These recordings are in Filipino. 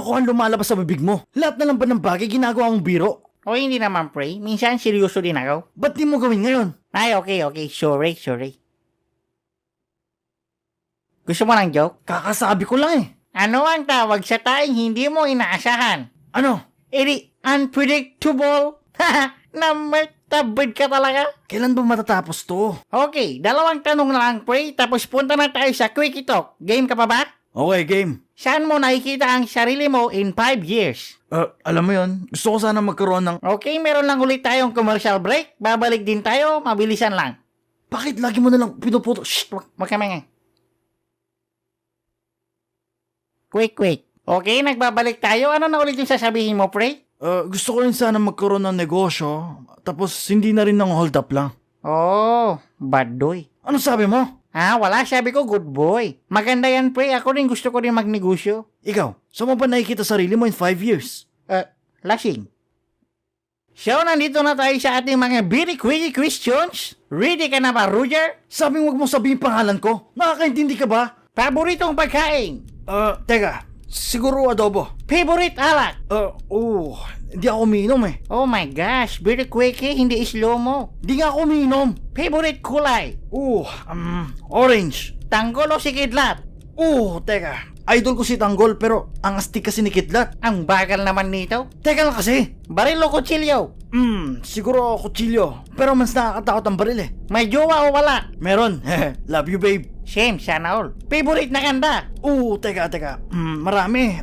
Ako ang lumalabas sa bibig mo. Lahat na lang ba ng bagay ginagawa mong biro? O hindi naman, pre. Minsan seryoso din ako. Ba't di mo gawin ngayon? Ay, okay. Sorry. Gusto mo ng joke? Kakasabi ko lang eh. Ano ang tawag sa taing hindi mo inaasahan? Ano? Edi unpredictable. Namertabid ka talaga. Kailan ba matatapos to? Okay, dalawang tanong na lang, pre. Tapos punta na tayo sa Quickie Talk. Game ka pa ba? Okay, game. Saan mo nakikita ang sarili mo in 5 years? Alam mo yon, gusto ko sana magkaroon ng... Okay, meron lang ulit tayong commercial break. Babalik din tayo, mabilisan lang. Bakit lagi mo na lang pinuputo? Shh! Wag ka nga. Quick. Okay, nagbabalik tayo. Ano na ulit yung sasabihin mo, pre? Gusto ko rin sana magkaroon ng negosyo, tapos hindi na rin ng hold up lang. Oh, bad boy. Ano sabi mo? Wala. Sabi ko, good boy. Maganda yan, pre. Ako rin gusto ko rin magnegosyo. Ikaw, saan mo ba nakikita sarili mo in 5 years? Lasing. So, nandito na tayo sa ating mga beauty quickie questions. Ready ka na ba, Roger? Sabing wag mo sabihin pangalan ko. Nakakaintindi ka ba? Paboritong pagkain. Teka. Siguro adobo. Favorite alak. Hindi ako umiinom eh. Oh my gosh, beauty quickie, hindi slow mo. Hindi nga ako umiinom. Favorite kulay. Orange. Tanggol o sikidlat? Teka. Idol ko si Tanggol pero ang astig kasi ni Kidlat. Ang bagal naman nito. Teka lang kasi. Baril o kutsilyo? Siguro kutsilyo. Pero mas nakakatakot ang baril eh. May jowa o wala? Meron. Love you babe. Same, sana all. Favorite na kanta? Teka. Marami.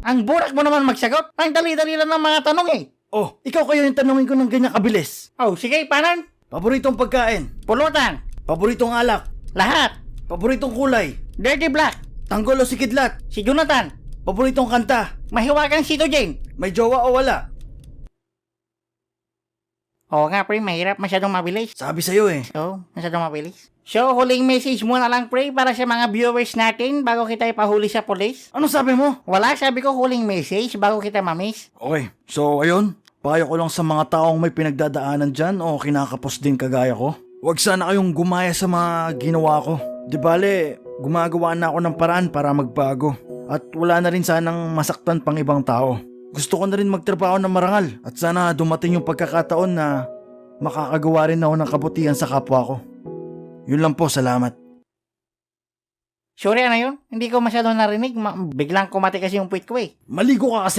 Ang burak mo naman magsagot. Ang dali-dali lang ng mga tanong eh. Ikaw kayo yung tanungin ko ng ganyan kabilis. Oh, sige, panan? Paboritong pagkain. Pulutan. Paboritong alak. Lahat. Paboritong kulay. Dirty Black. Tanggol o si Kidlat. Si Jonathan. Paboritong kanta. Mahiwagang si Jane. May jowa o wala. Oo nga, pre, mahirap masyadong mabilis. Sabi sa'yo eh. Masyadong mabilis. So, huling message mo na lang, pre, para sa mga viewers natin bago kita ipahuli sa police. Ano sabi mo? Wala, sabi ko huling message bago kita mamiss. Okay, so ayun. Payo ko lang sa mga taong may pinagdadaanan dyan o kinakapos din kagaya ko. Huwag sana kayong gumaya sa mga ginawa ko. Di bale, gumagawa na ako ng paraan para magbago. At wala na rin sanang masaktan pang ibang tao. Gusto ko na rin magtrabaho ng marangal at sana dumating yung pagkakataon na makakagawa rin ako ng kabutihan sa kapwa ko. Yun lang po, salamat. Sorry, ano yun? Hindi ko masyadong narinig. Biglang kumati kasi yung puwit ko eh. Maligo ka kasi.